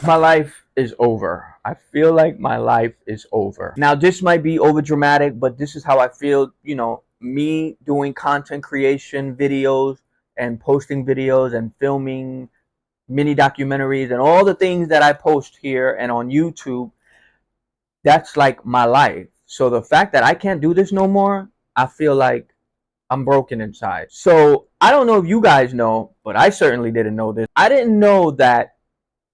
My life is over. I feel like my life is over. Now, this might be over dramatic, but this is how I feel. Me doing content creation videos and posting videos and filming mini documentaries and all the things that I post here and on YouTube, that's like my life. So the fact that I can't do this no more, I feel like I'm broken inside. So I don't know if you guys know, but I certainly didn't know this. I didn't know that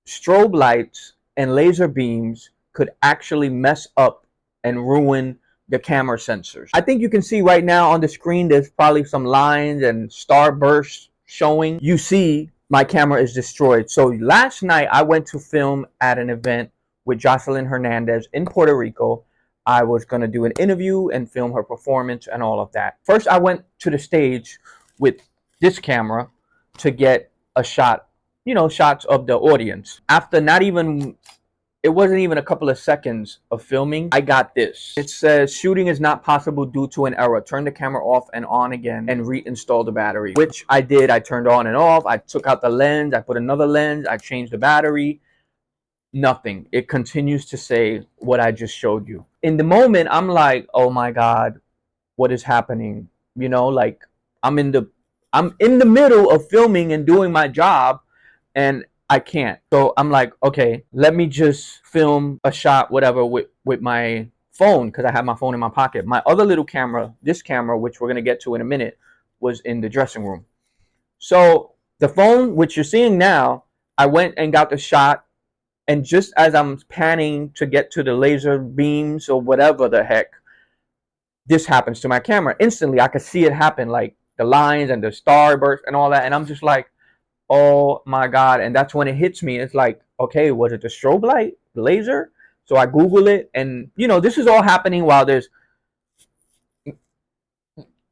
strobe lights and laser beams could actually mess up and ruin the camera sensors. I think you can see right now on the screen there's probably some lines and starbursts showing. You see my camera is destroyed. So last night I went to film at an event with Jocelyn Hernandez in Puerto Rico. I was going to do an interview and film her performance and all of that. First I went to the stage with this camera to get a shot, shots of the audience. After it wasn't even a couple of seconds of filming, I got this. It says shooting is not possible due to an error. Turn the camera off and on again and reinstall the battery, which I did. I turned on and off. I took out the lens. I put another lens. I changed the battery. Nothing. It continues to say what I just showed you. In the moment, I'm like, oh my God, what is happening? Like I'm in the middle of filming and doing my job, and I can't. So I'm like, okay, let me just film a shot, whatever, with my phone, because I have my phone in my pocket. My other little camera, this camera, which we're going to get to in a minute, was in the dressing room. So the phone, which you're seeing now, I went and got the shot. And just as I'm panning to get to the laser beams or whatever the heck, this happens to my camera. Instantly, I could see it happen, like the lines and the starburst and all that. And I'm just like, oh my God. And that's when it hits me. It's like, okay, was it the strobe light, the laser? So I Google it, and this is all happening while there's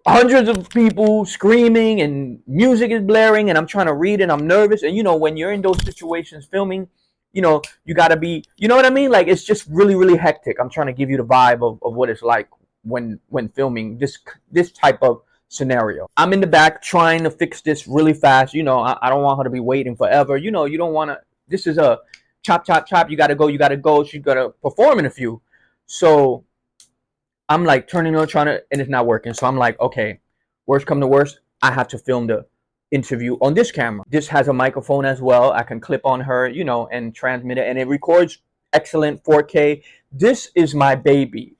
hundreds of people screaming and music is blaring, and I'm trying to read and I'm nervous. And when you're in those situations filming, you gotta be, you know what I mean? Like, it's just really, really hectic. I'm trying to give you the vibe of what it's like when filming this type of scenario. I'm in the back trying to fix this really fast. I don't want her to be waiting forever. You don't want to. This is a chop, chop, chop. You gotta go. You gotta go. She's gotta perform in a few. So I'm like turning on, trying to, and it's not working. So I'm like, okay, worst come to worst, I have to film the interview on this camera. This has a microphone as well. I can clip on her, and transmit it, and it records excellent 4K. This is my baby.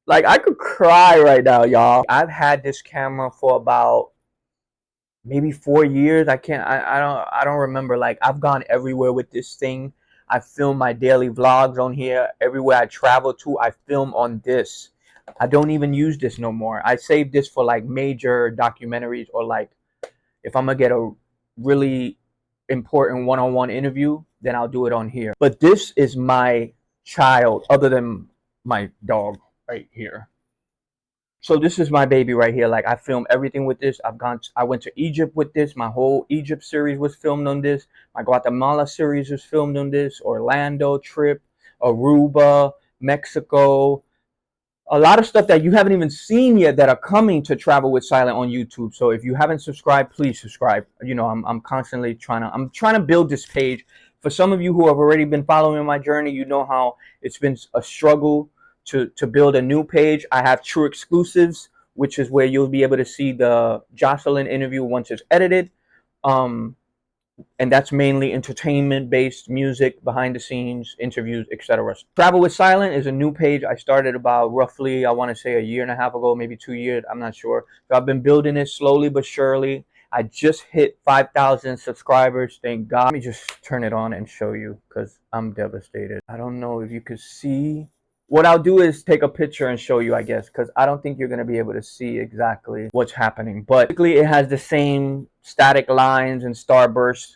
Like, I could cry right now, y'all. I've had this camera for about maybe 4 years. I don't remember. Like, I've gone everywhere with this thing. I film my daily vlogs on here. Everywhere I travel to, I film on this. I don't even use this no more. I save this for like major documentaries, or like if I'm gonna get a really important one-on-one interview, then I'll do it on here. But this is my child, other than my dog right here. So this is my baby right here. Like, I film everything with this. I went to Egypt with this. My whole Egypt series was filmed on this. My Guatemala series was filmed on this. Orlando trip, Aruba, Mexico. A lot of stuff that you haven't even seen yet that are coming to Travel with Silent on YouTube. So if you haven't subscribed, please subscribe. I'm constantly trying to build this page. For some of you who have already been following my journey, you know how it's been a struggle to build a new page. I have True Exclusives, which is where you'll be able to see the Jocelyn interview once it's edited. And that's mainly entertainment-based music, behind the scenes, interviews, etc. Travel with Silent is a new page I started about roughly, I want to say, a year and a half ago, maybe 2 years. I'm not sure. So I've been building it slowly but surely. I just hit 5,000 subscribers. Thank God. Let me just turn it on and show you, because I'm devastated. I don't know if you could see. What I'll do is take a picture and show you, I guess, because I don't think you're going to be able to see exactly what's happening. But basically, it has the same static lines and starbursts.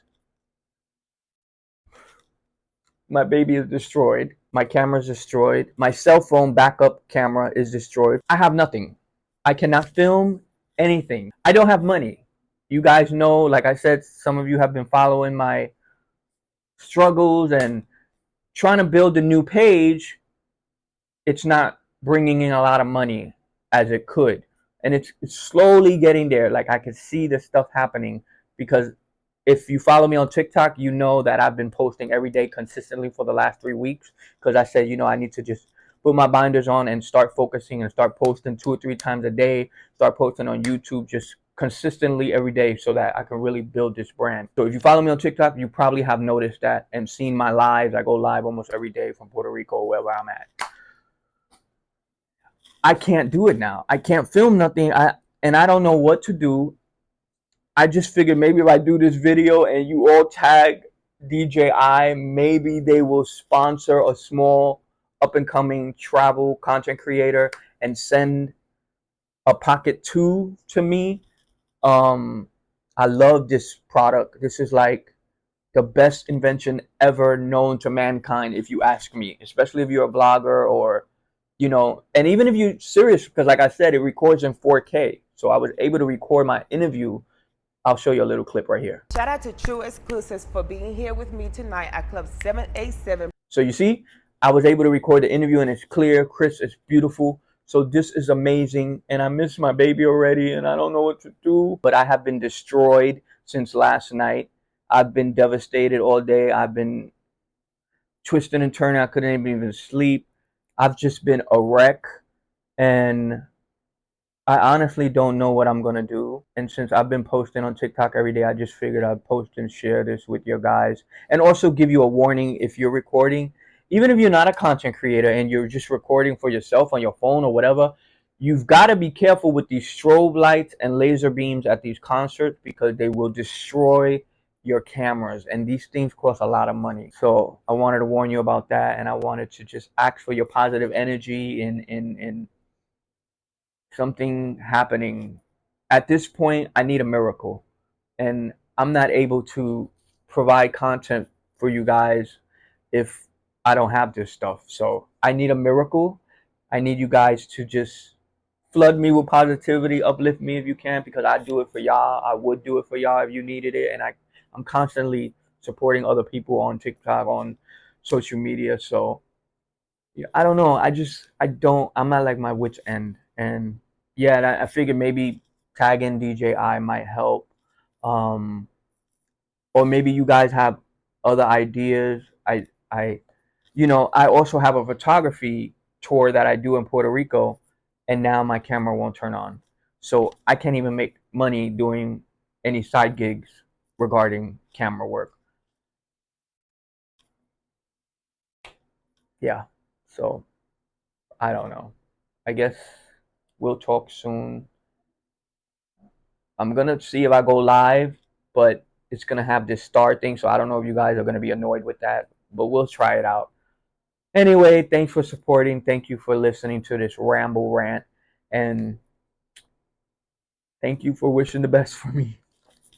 My baby is destroyed. My camera is destroyed. My cell phone backup camera is destroyed. I have nothing. I cannot film anything. I don't have money. You guys know, like I said, some of you have been following my struggles and trying to build a new page. It's not bringing in a lot of money as it could. And it's slowly getting there. Like, I can see the stuff happening because if you follow me on TikTok, you know that I've been posting every day consistently for the last 3 weeks, because I said, I need to just put my binders on and start focusing and start posting 2 or 3 times a day, start posting on YouTube just consistently every day so that I can really build this brand. So if you follow me on TikTok, you probably have noticed that and seen my lives. I go live almost every day from Puerto Rico, wherever I'm at. I can't do it now. I can't film nothing. And I don't know what to do. I just figured maybe if I do this video and you all tag DJI, maybe they will sponsor a small up and coming travel content creator and send a Pocket 2 to me. I love this product. This is like the best invention ever known to mankind, if you ask me, especially if you're a blogger or, and even if you're serious, because like I said, it records in 4K. So I was able to record my interview. I'll show you a little clip right here. Shout out to True Exclusives for being here with me tonight at Club 787. So you see, I was able to record the interview and it's clear, crisp, it's beautiful. So this is amazing. And I miss my baby already and I don't know what to do. But I have been destroyed since last night. I've been devastated all day. I've been twisting and turning. I couldn't even sleep. I've just been a wreck. And I honestly don't know what I'm going to do. And since I've been posting on TikTok every day, I just figured I'd post and share this with you guys. And also give you a warning if you're recording. Even if you're not a content creator and you're just recording for yourself on your phone or whatever, you've got to be careful with these strobe lights and laser beams at these concerts, because they will destroy your cameras. And these things cost a lot of money. So I wanted to warn you about that. And I wanted to just ask for your positive energy in something happening. At this point, I need a miracle. And I'm not able to provide content for you guys if I don't have this stuff. So I need a miracle. I need you guys to just flood me with positivity, uplift me if you can, because I do it for y'all. I would do it for y'all if you needed it. And I'm constantly supporting other people on TikTok, on social media. So yeah, I don't know. I'm not like my wit's end. And yeah, and I figured maybe tagging DJI might help. Um, or maybe you guys have other ideas. I also have a photography tour that I do in Puerto Rico, and now my camera won't turn on. So I can't even make money doing any side gigs regarding camera work. Yeah. So I don't know. I guess we'll talk soon. I'm gonna see if I go live, but it's gonna have this star thing, so I don't know if you guys are gonna be annoyed with that, but we'll try it out. Anyway, thanks for supporting. Thank you for listening to this ramble rant, and thank you for wishing the best for me.